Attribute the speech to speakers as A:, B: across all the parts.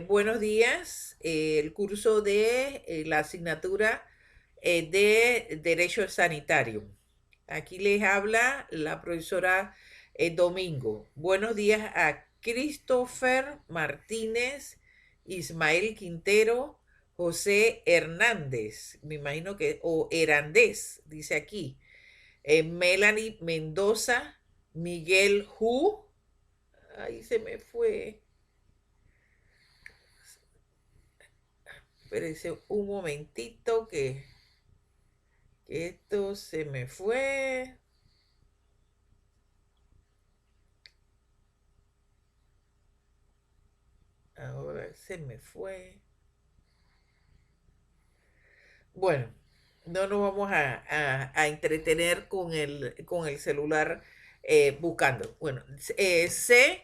A: Buenos días. El curso de la asignatura de Derecho Sanitario. Aquí les habla la profesora Domingo. Buenos días a Christopher Martínez, Ismael Quintero, José Hernández, me imagino que, o Herandés, dice aquí, Melanie Mendoza, Miguel Hu, ahí se me fue. Espérense un momentito que esto se me fue. Ahora se me fue. Bueno, no nos vamos a entretener con el celular buscando. Bueno, sé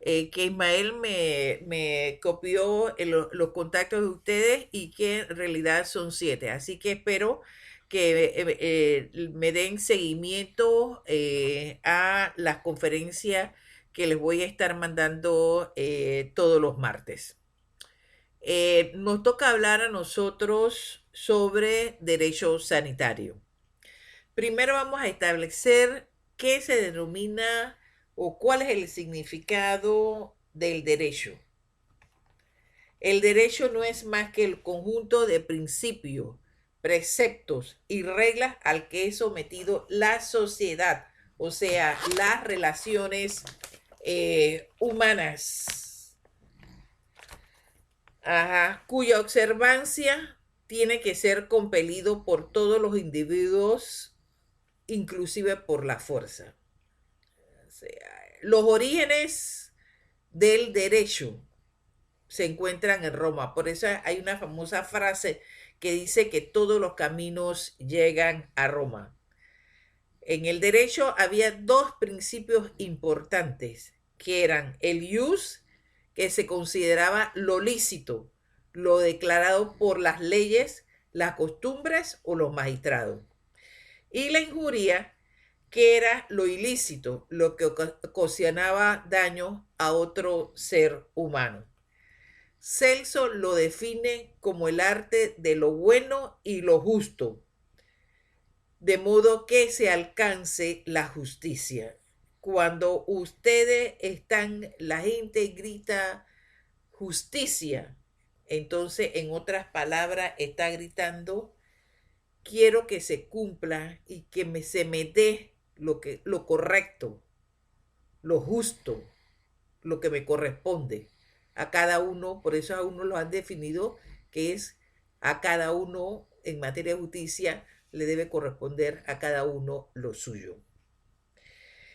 A: que Ismael me copió los contactos de ustedes y que en realidad son 7. Así que espero que me den seguimiento a las conferencias que les voy a estar mandando todos los martes. Nos toca hablar a nosotros sobre derecho sanitario. Primero vamos a establecer qué se denomina o cuál es el significado del derecho. El derecho no es más que el conjunto de principios, preceptos y reglas al que es sometido la sociedad, o sea, las relaciones humanas. Ajá, cuya observancia tiene que ser compelido por todos los individuos, inclusive por la fuerza. O sea, los orígenes del derecho se encuentran en Roma. Por eso hay una famosa frase que dice que todos los caminos llegan a Roma. En el derecho había dos principios importantes, que eran el ius, que se consideraba lo lícito, lo declarado por las leyes, las costumbres o los magistrados. Y la injuria, que era lo ilícito, lo que ocasionaba daño a otro ser humano. Celso lo define como el arte de lo bueno y lo justo, de modo que se alcance la justicia. Cuando ustedes están, la gente grita justicia, entonces en otras palabras está gritando quiero que se cumpla y que se me dé lo correcto, lo justo, lo que me corresponde a cada uno. Por eso a uno lo han definido que es a cada uno en materia de justicia le debe corresponder a cada uno lo suyo.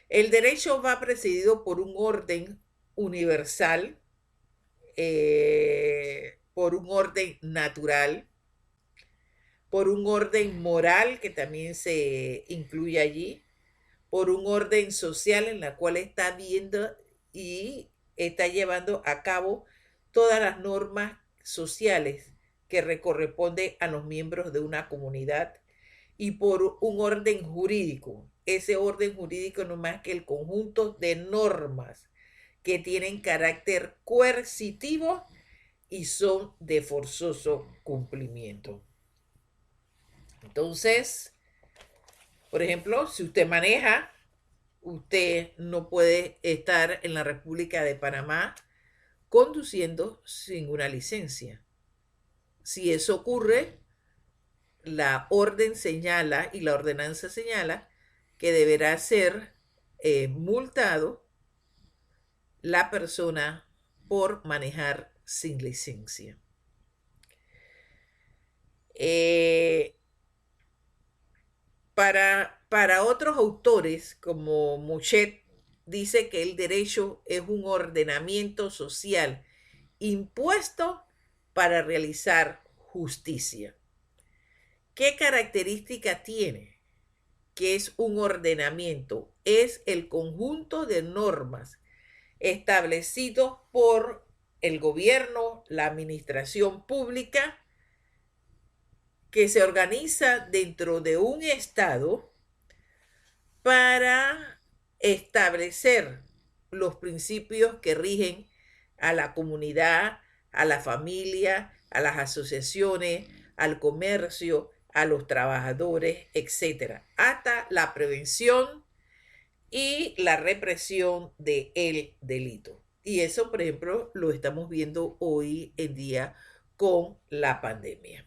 A: El derecho va presidido por un orden universal, por un orden natural, por un orden moral que también se incluye allí, por un orden social en la cual está viendo y está llevando a cabo todas las normas sociales que corresponden a los miembros de una comunidad y por un orden jurídico. Ese orden jurídico no es más que el conjunto de normas que tienen carácter coercitivo y son de forzoso cumplimiento. Entonces, por ejemplo, si usted maneja, usted no puede estar en la República de Panamá conduciendo sin una licencia. Si eso ocurre, la orden señala y la ordenanza señala que deberá ser multado la persona por manejar sin licencia. Para otros autores, como Mouchet, dice que el derecho es un ordenamiento social impuesto para realizar justicia. ¿Qué característica tiene? Que es un ordenamiento, es el conjunto de normas establecidos por el gobierno, la administración pública, que se organiza dentro de un estado para establecer los principios que rigen a la comunidad, a la familia, a las asociaciones, al comercio, a los trabajadores, etc. Hasta la prevención y la represión del delito. Y eso, por ejemplo, lo estamos viendo hoy en día con la pandemia.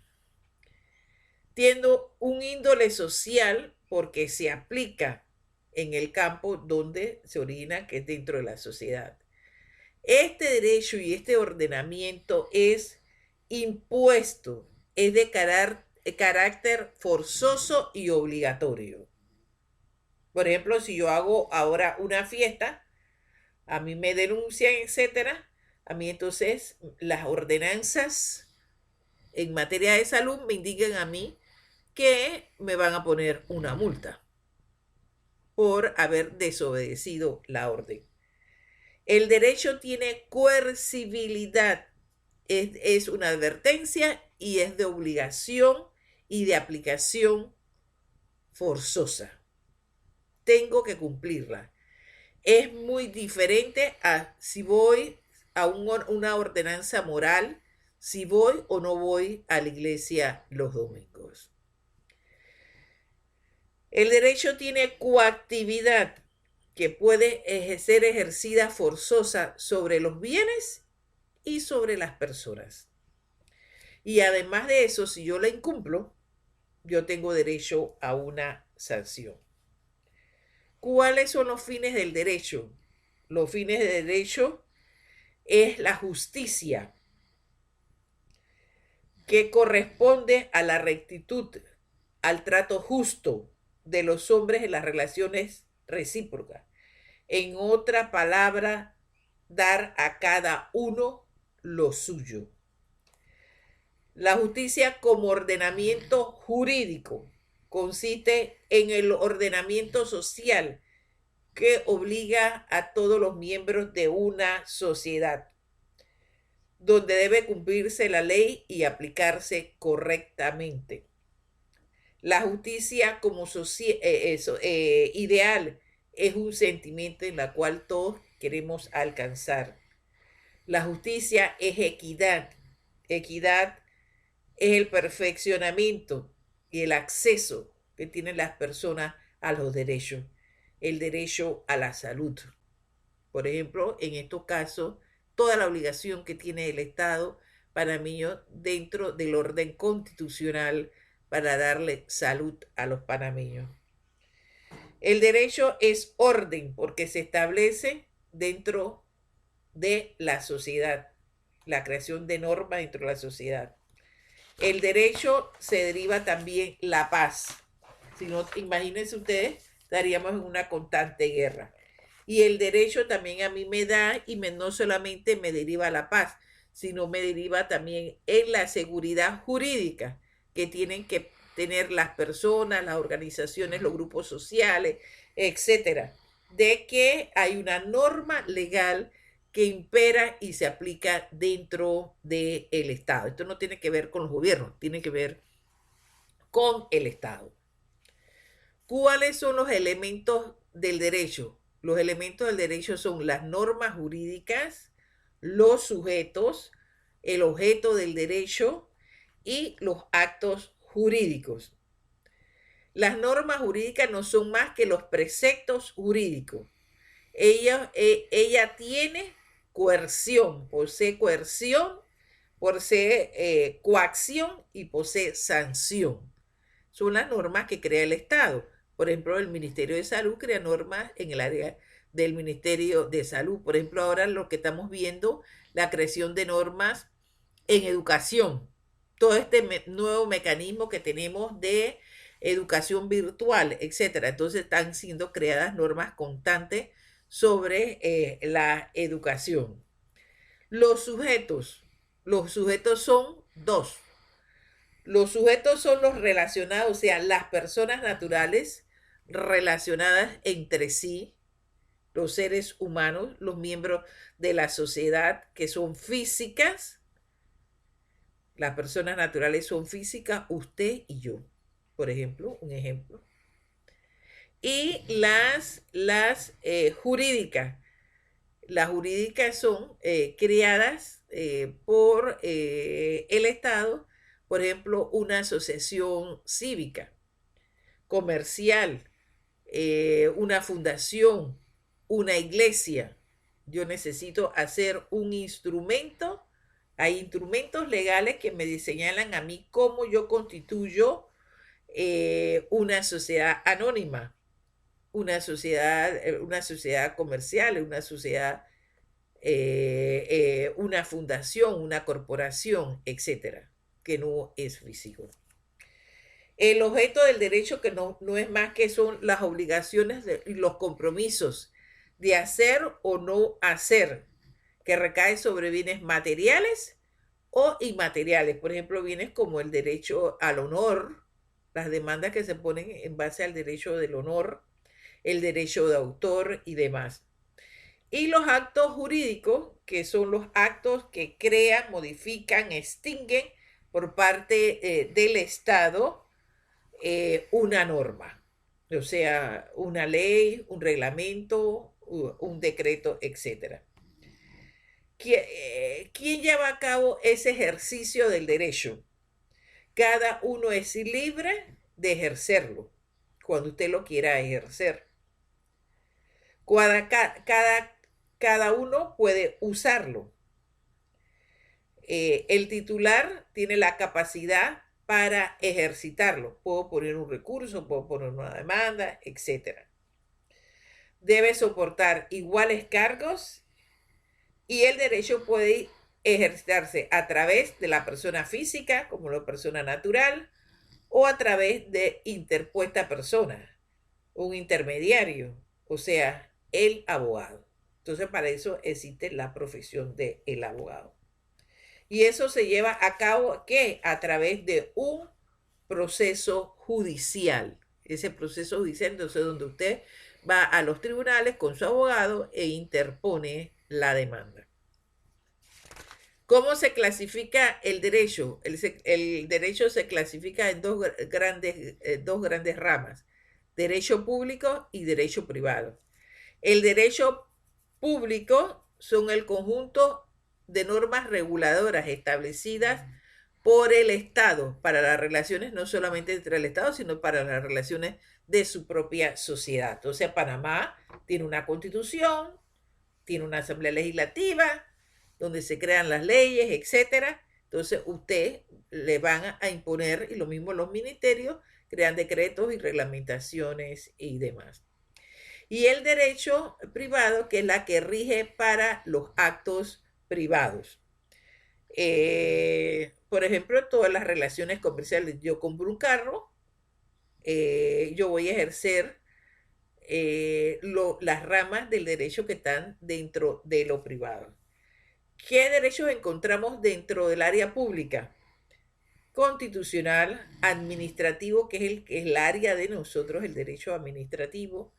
A: Tiene un índole social porque se aplica en el campo donde se origina, que es dentro de la sociedad. Este derecho y este ordenamiento es impuesto, es de carácter forzoso y obligatorio. Por ejemplo, si yo hago ahora una fiesta, a mí me denuncian, etcétera, a mí entonces las ordenanzas en materia de salud me indican a mí que me van a poner una multa por haber desobedecido la orden. El derecho tiene coercibilidad, es una advertencia y es de obligación y de aplicación forzosa. Tengo que cumplirla. Es muy diferente a si voy a una ordenanza moral, si voy o no voy a la iglesia los domingos. El derecho tiene coactividad que puede ser ejercida forzosa sobre los bienes y sobre las personas. Y además de eso, si yo la incumplo, yo tengo derecho a una sanción. ¿Cuáles son los fines del derecho? Los fines del derecho es la justicia, que corresponde a la rectitud, al trato justo de los hombres en las relaciones recíprocas. En otra palabra, dar a cada uno lo suyo. La justicia como ordenamiento jurídico consiste en el ordenamiento social que obliga a todos los miembros de una sociedad, donde debe cumplirse la ley y aplicarse correctamente. La justicia como ideal es un sentimiento en el cual todos queremos alcanzar. La justicia es equidad. Equidad es el perfeccionamiento y el acceso que tienen las personas a los derechos. El derecho a la salud. Por ejemplo, en estos casos, toda la obligación que tiene el Estado panameño dentro del orden constitucional para darle salud a los panameños. El derecho es orden porque se establece dentro de la sociedad, la creación de normas dentro de la sociedad. El derecho se deriva también la paz. Si no, imagínense ustedes, estaríamos en una constante guerra. Y el derecho también a mí me da y no solamente me deriva la paz, sino me deriva también en la seguridad jurídica que tienen que tener las personas, las organizaciones, los grupos sociales, etcétera, de que hay una norma legal que impera y se aplica dentro del Estado. Esto no tiene que ver con los gobiernos, tiene que ver con el Estado. ¿Cuáles son los elementos del derecho? Los elementos del derecho son las normas jurídicas, los sujetos, el objeto del derecho y los actos jurídicos. Las normas jurídicas no son más que los preceptos jurídicos. Ella tiene coerción, posee coerción, posee coacción y posee sanción. Son las normas que crea el Estado. Por ejemplo, el Ministerio de Salud crea normas en el área del Ministerio de Salud. Por ejemplo, ahora lo que estamos viendo, la creación de normas en educación. Todo este nuevo mecanismo que tenemos de educación virtual, etcétera. Entonces están siendo creadas normas constantes sobre la educación. Los sujetos son dos. Los sujetos son los relacionados, o sea, las personas naturales relacionadas entre sí, los seres humanos, los miembros de la sociedad que son físicas. Las personas naturales son físicas, usted y yo, por ejemplo, un ejemplo. Y las jurídicas. Las jurídicas son creadas por el Estado, por ejemplo, una asociación cívica, comercial, una fundación, una iglesia. Yo necesito hacer un instrumento. Hay instrumentos legales que me señalan a mí cómo yo constituyo una sociedad anónima, una sociedad comercial, una fundación, una corporación, etcétera, que no es físico. El objeto del derecho que no es más que son las obligaciones y los compromisos de hacer o no hacer, que recae sobre bienes materiales o inmateriales. Por ejemplo, bienes como el derecho al honor, las demandas que se ponen en base al derecho del honor, el derecho de autor y demás. Y los actos jurídicos, que son los actos que crean, modifican, extinguen por parte del Estado una norma, o sea, una ley, un reglamento, un decreto, etc. ¿Quién lleva a cabo ese ejercicio del derecho? Cada uno es libre de ejercerlo cuando usted lo quiera ejercer. Cada uno puede usarlo. El titular tiene la capacidad para ejercitarlo. Puedo poner un recurso, puedo poner una demanda, etc. Debe soportar iguales cargos y el derecho puede ejercitarse a través de la persona física, como la persona natural, o a través de interpuesta persona, un intermediario, o sea, el abogado. Entonces, para eso existe la profesión del abogado. Y eso se lleva a cabo, ¿qué? A través de un proceso judicial. Ese proceso judicial, entonces, donde usted va a los tribunales con su abogado e interpone la demanda. ¿Cómo se clasifica el derecho? El derecho se clasifica en dos grandes ramas, derecho público y derecho privado. El derecho público son el conjunto de normas reguladoras establecidas por el Estado para las relaciones no solamente entre el Estado, sino para las relaciones de su propia sociedad. O sea, Panamá tiene una constitución, tiene una asamblea legislativa, donde se crean las leyes, etcétera. Entonces, usted le van a imponer, y lo mismo los ministerios, crean decretos y reglamentaciones y demás. Y el derecho privado, que es la que rige para los actos privados. Por ejemplo, todas las relaciones comerciales. Yo compro un carro, yo voy a ejercer las ramas del derecho que están dentro de lo privado. ¿Qué derechos encontramos dentro del área pública? Constitucional, administrativo, que es el área de nosotros, el derecho administrativo,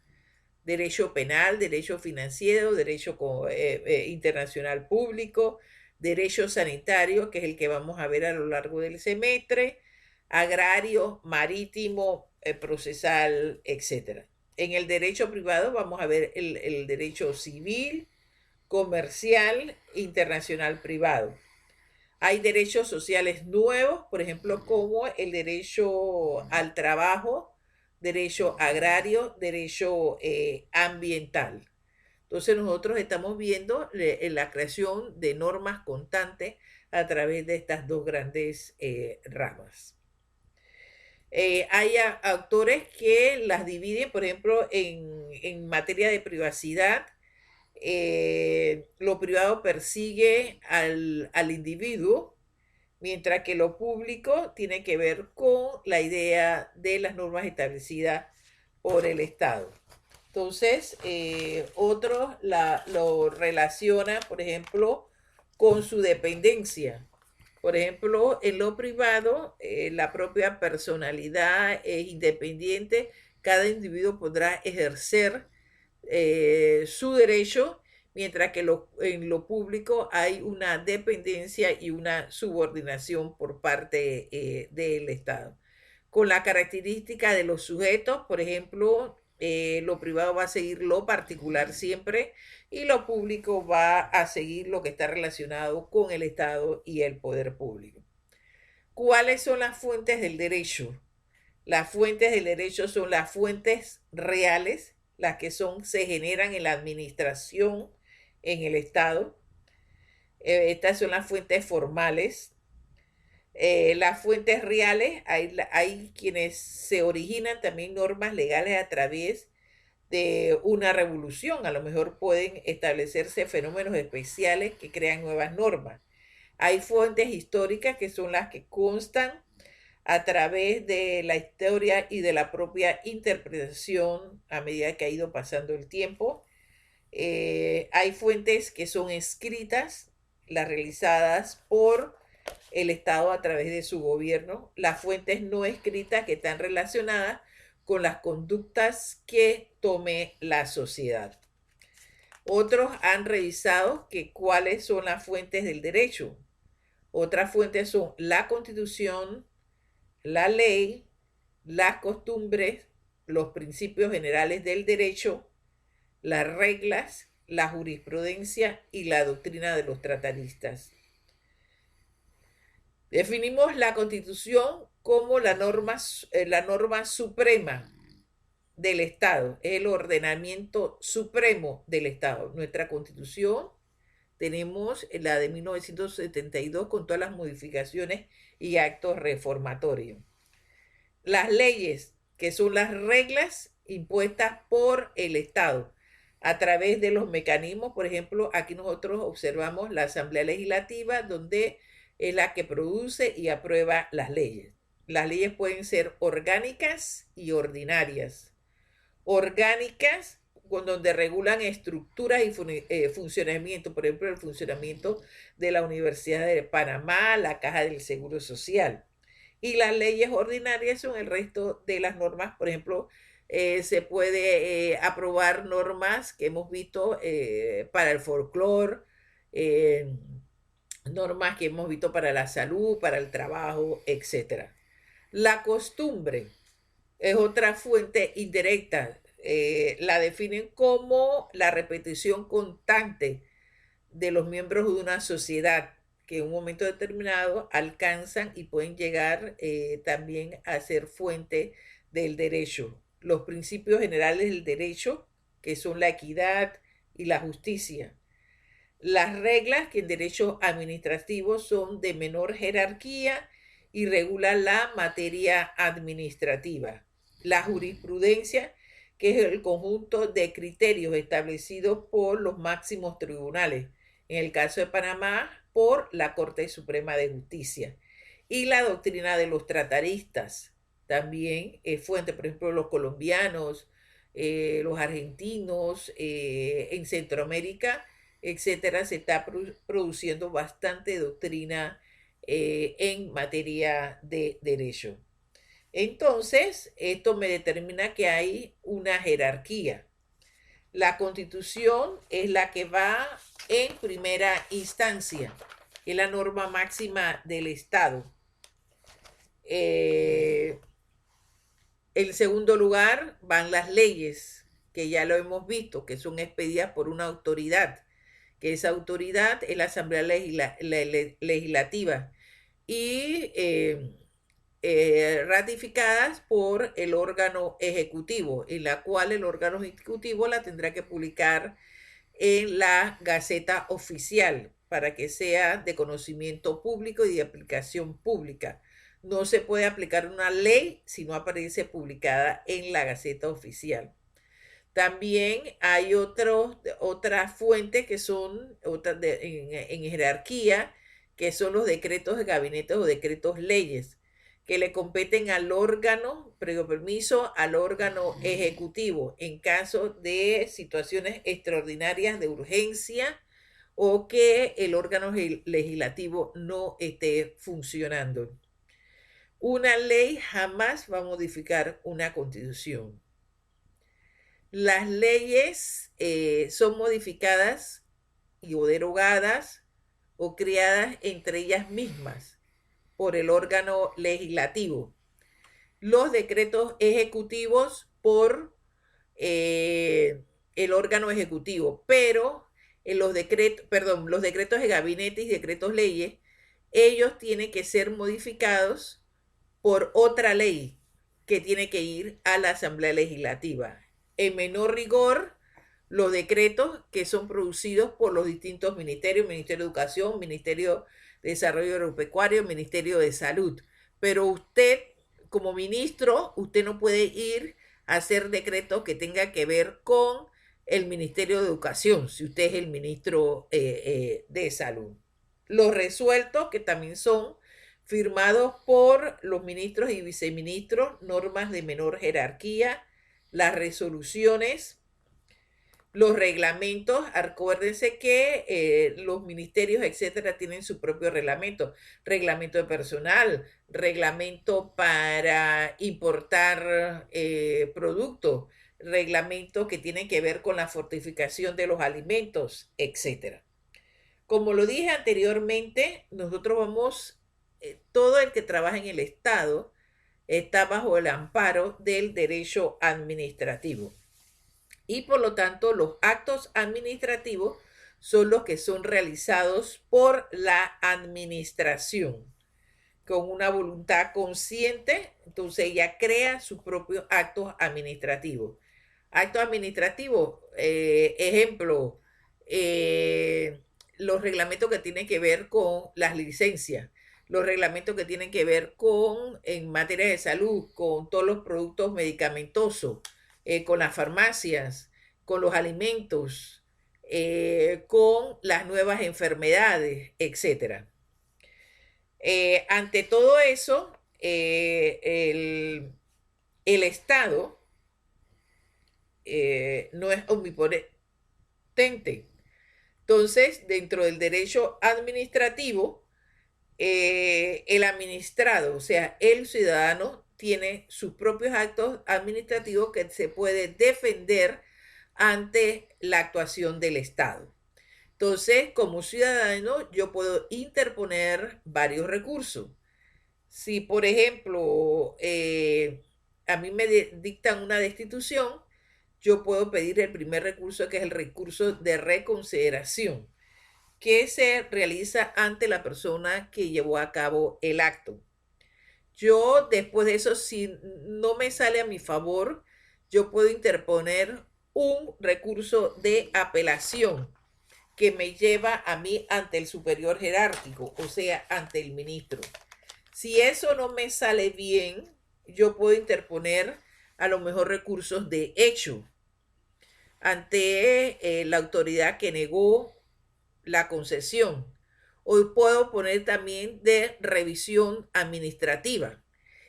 A: derecho penal, derecho financiero, derecho internacional público, derecho sanitario, que es el que vamos a ver a lo largo del semestre, agrario, marítimo, procesal, etc. En el derecho privado vamos a ver el derecho civil, comercial, internacional privado. Hay derechos sociales nuevos, por ejemplo, como el derecho al trabajo, derecho agrario, derecho ambiental. Entonces nosotros estamos viendo la creación de normas constantes a través de estas dos grandes ramas. Hay autores que las dividen, por ejemplo, en materia de privacidad. Lo privado persigue al individuo, mientras que lo público tiene que ver con la idea de las normas establecidas por el Estado. Entonces, otros lo relaciona, por ejemplo, con su dependencia. Por ejemplo, en lo privado, la propia personalidad es independiente, cada individuo podrá ejercer su derecho, mientras que en lo público hay una dependencia y una subordinación por parte del Estado. Con la característica de los sujetos, por ejemplo, lo privado va a seguir lo particular siempre y lo público va a seguir lo que está relacionado con el Estado y el poder público. ¿Cuáles son las fuentes del derecho? Las fuentes del derecho son las fuentes reales, las que se generan en la administración, en el Estado. Estas son las fuentes formales. Las fuentes reales, hay quienes se originan también normas legales a través de una revolución. A lo mejor pueden establecerse fenómenos especiales que crean nuevas normas. Hay fuentes históricas que son las que constan a través de la historia y de la propia interpretación a medida que ha ido pasando el tiempo. Hay fuentes que son escritas, las realizadas por el Estado a través de su gobierno, las fuentes no escritas que están relacionadas con las conductas que tome la sociedad. Otros han revisado que cuáles son las fuentes del derecho. Otras fuentes son la Constitución, la ley, las costumbres, los principios generales del derecho, las reglas, la jurisprudencia y la doctrina de los tratadistas. Definimos la Constitución como la norma suprema del Estado, es el ordenamiento supremo del Estado. Nuestra Constitución, tenemos la de 1972 con todas las modificaciones y actos reformatorios. Las leyes, que son las reglas impuestas por el Estado a través de los mecanismos. Por ejemplo, aquí nosotros observamos la Asamblea Legislativa, donde es la que produce y aprueba las leyes. Las leyes pueden ser orgánicas y ordinarias. Orgánicas, donde regulan estructuras y funcionamiento, por ejemplo, el funcionamiento de la Universidad de Panamá, la Caja del Seguro Social. Y las leyes ordinarias son el resto de las normas. Por ejemplo, se puede aprobar normas que hemos visto para el folclore, normas que hemos visto para la salud, para el trabajo, etc. La costumbre es otra fuente indirecta. La definen como la repetición constante de los miembros de una sociedad que en un momento determinado alcanzan y pueden llegar también a ser fuente del derecho. Los principios generales del derecho, que son la equidad y la justicia. Las reglas, que en derecho administrativo son de menor jerarquía y regulan la materia administrativa. La jurisprudencia, que es el conjunto de criterios establecidos por los máximos tribunales. En el caso de Panamá, por la Corte Suprema de Justicia. Y la doctrina de los tratadistas también es fuente, por ejemplo, los colombianos, los argentinos, en Centroamérica, etcétera, se está produciendo bastante doctrina en materia de derecho. Entonces, esto me determina que hay una jerarquía. La Constitución es la que va en primera instancia, es la norma máxima del Estado. En segundo lugar van las leyes, que ya lo hemos visto, que son expedidas por una autoridad, que esa autoridad es la Asamblea Legislativa y ratificadas por el órgano ejecutivo, en la cual el órgano ejecutivo la tendrá que publicar en la Gaceta Oficial para que sea de conocimiento público y de aplicación pública. No se puede aplicar una ley si no aparece publicada en la Gaceta Oficial. También hay otras fuentes que son en jerarquía, que son los decretos de gabinete o decretos leyes, que le competen al órgano, previo permiso, al órgano ejecutivo en caso de situaciones extraordinarias de urgencia o que el órgano legislativo no esté funcionando. Una ley jamás va a modificar una constitución. Las leyes son modificadas o derogadas o creadas entre ellas mismas por el órgano legislativo. Los decretos ejecutivos por el órgano ejecutivo, pero en los decretos, perdón, los decretos de gabinete y decretos leyes, ellos tienen que ser modificados por otra ley que tiene que ir a la Asamblea Legislativa. En menor rigor, los decretos que son producidos por los distintos ministerios, Ministerio de Educación, Ministerio de Desarrollo Agropecuario, Ministerio de Salud. Pero usted, como ministro, usted no puede ir a hacer decretos que tengan que ver con el Ministerio de Educación, si usted es el ministro de Salud. Los resueltos, que también son firmados por los ministros y viceministros, normas de menor jerarquía, las resoluciones, los reglamentos. Acuérdense que los ministerios, etcétera, tienen su propio reglamento, reglamento de personal, reglamento para importar productos, reglamentos que tienen que ver con la fortificación de los alimentos, etcétera. Como lo dije anteriormente, nosotros vamos, todo el que trabaja en el Estado está bajo el amparo del derecho administrativo. Y por lo tanto, los actos administrativos son los que son realizados por la administración con una voluntad consciente. Entonces ella crea sus propios actos administrativos. Actos administrativos, ejemplo, los reglamentos que tienen que ver con las licencias, los reglamentos que tienen que ver con, en materia de salud, con todos los productos medicamentosos, con las farmacias, con los alimentos, con las nuevas enfermedades, etc. Ante todo eso, el Estado no es omnipotente. Entonces, dentro del derecho administrativo, el administrado, o sea, el ciudadano, tiene sus propios actos administrativos que se puede defender ante la actuación del Estado. Entonces, como ciudadano, yo puedo interponer varios recursos. Si, por ejemplo, a mí me dictan una destitución, yo puedo pedir el primer recurso, que es el recurso de reconsideración, que se realiza ante la persona que llevó a cabo el acto. Yo, después de eso, si no me sale a mi favor, yo puedo interponer un recurso de apelación que me lleva a mí ante el superior jerárquico, o sea, ante el ministro. Si eso no me sale bien, yo puedo interponer a lo mejor recursos de hecho ante la autoridad que negó la concesión. O puedo poner también de revisión administrativa.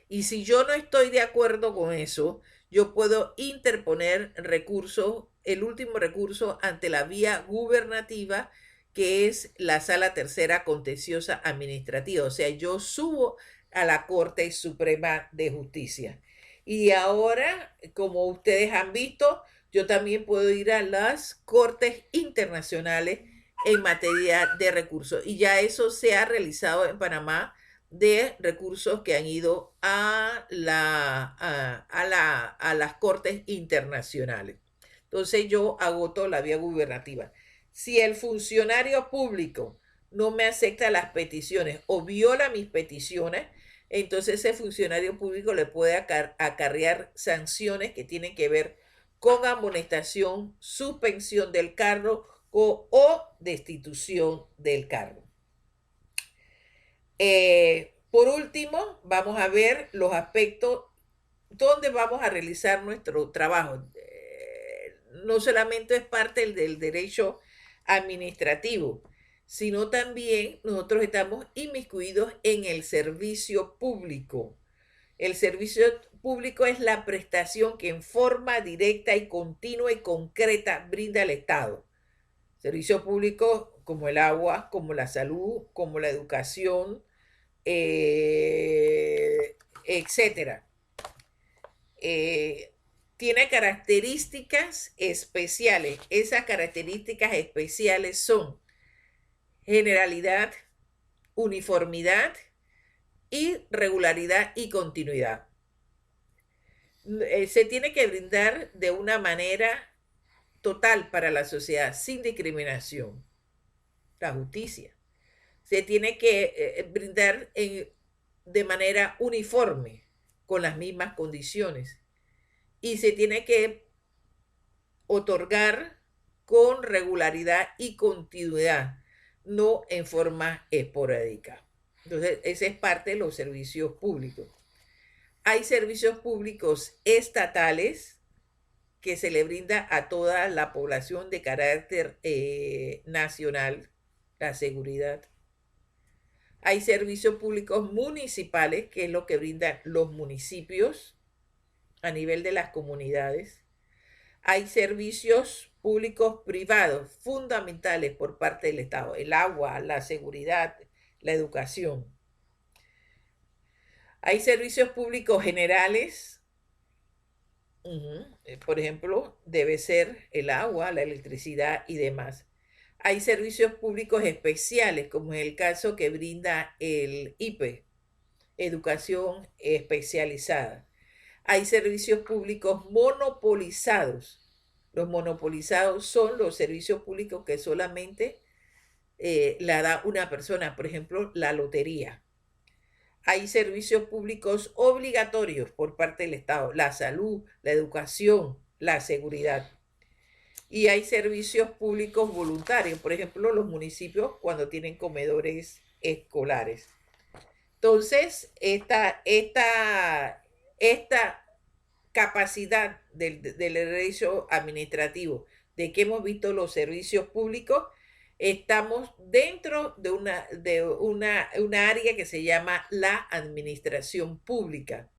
A: Y si yo no estoy de acuerdo con eso, yo puedo interponer recursos, el último recurso ante la vía gubernativa, que es la Sala Tercera Contenciosa Administrativa. O sea, yo subo a la Corte Suprema de Justicia. Y ahora, como ustedes han visto, yo también puedo ir a las cortes internacionales en materia de recursos. Y ya eso se ha realizado en Panamá, de recursos que han ido a las cortes internacionales. Entonces yo agoto la vía gubernativa. Si el funcionario público no me acepta las peticiones o viola mis peticiones, entonces ese funcionario público le puede acarrear sanciones que tienen que ver con amonestación, suspensión del cargo o destitución del cargo. Por último, vamos a ver los aspectos donde vamos a realizar nuestro trabajo. No solamente es parte del derecho administrativo, sino también nosotros estamos inmiscuidos en el servicio público. El servicio público es la prestación que en forma directa y continua y concreta brinda el Estado. Servicio público como el agua, como la salud, como la educación, etcétera. Tiene características especiales. Esas características especiales son generalidad, uniformidad y regularidad y continuidad. Se tiene que brindar de una manera total para la sociedad, sin discriminación. La justicia se tiene que brindar de manera uniforme, con las mismas condiciones. Y se tiene que otorgar con regularidad y continuidad, no en forma esporádica. Entonces, esa es parte de los servicios públicos. Hay servicios públicos estatales que se le brinda a toda la población de carácter nacional, la seguridad. Hay servicios públicos municipales, que es lo que brindan los municipios a nivel de las comunidades. Hay servicios públicos privados fundamentales por parte del Estado: el agua, la seguridad, la educación. Hay servicios públicos generales. Por ejemplo, debe ser el agua, la electricidad y demás. Hay servicios públicos especiales, como es el caso que brinda el IPE, Educación Especializada. Hay servicios públicos monopolizados. Los monopolizados son los servicios públicos que solamente la da una persona, por ejemplo, la lotería. Hay servicios públicos obligatorios por parte del Estado: la salud, la educación, la seguridad. Y hay servicios públicos voluntarios, por ejemplo, los municipios cuando tienen comedores escolares. Entonces, esta capacidad del derecho administrativo, de que hemos visto los servicios públicos, estamos dentro de una área que se llama la administración pública.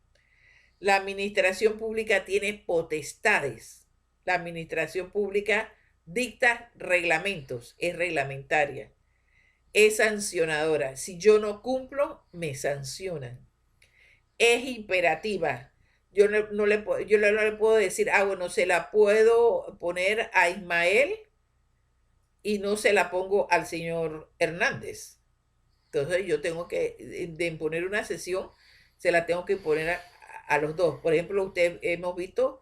A: La administración pública tiene potestades. La administración pública dicta reglamentos, es reglamentaria, es sancionadora. Si yo no cumplo, me sancionan. Es imperativa. Yo no le puedo decir, bueno, se la puedo poner a Ismael y no se la pongo al señor Hernández. Entonces yo tengo que, de imponer una sesión, se la tengo que imponer a los dos. Por ejemplo, hemos visto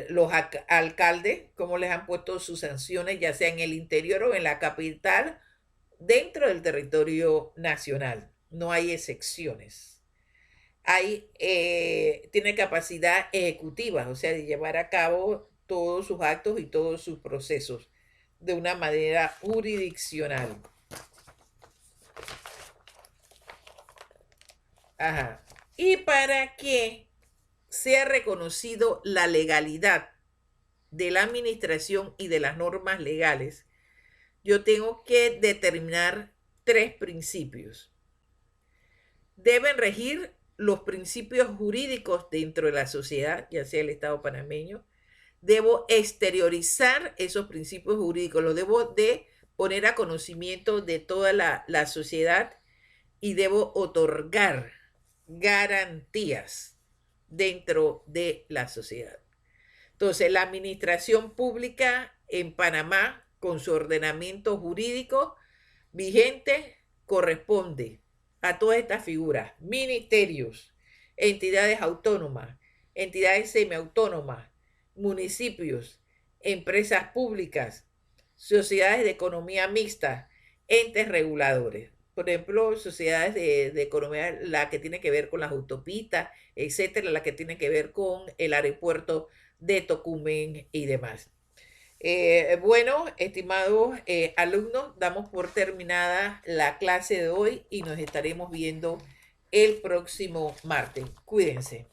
A: los alcaldes, cómo les han puesto sus sanciones, ya sea en el interior o en la capital, dentro del territorio nacional. No hay excepciones. Tiene capacidad ejecutiva, o sea, de llevar a cabo todos sus actos y todos sus procesos de una manera jurisdiccional. Ajá. Y para que sea reconocido la legalidad de la administración y de las normas legales, yo tengo que determinar 3 principios. Deben regir los principios jurídicos dentro de la sociedad, ya sea el Estado panameño. Debo exteriorizar esos principios jurídicos, los debo de poner a conocimiento de toda la sociedad, y debo otorgar garantías dentro de la sociedad. Entonces, la administración pública en Panamá, con su ordenamiento jurídico vigente, corresponde a todas estas figuras: ministerios, entidades autónomas, entidades semiautónomas, municipios, empresas públicas, sociedades de economía mixta, entes reguladores. Por ejemplo, sociedades de economía, la que tiene que ver con las autopistas, etcétera, la que tiene que ver con el aeropuerto de Tocumen y demás. Bueno, estimados alumnos, damos por terminada la clase de hoy y nos estaremos viendo el próximo martes. Cuídense.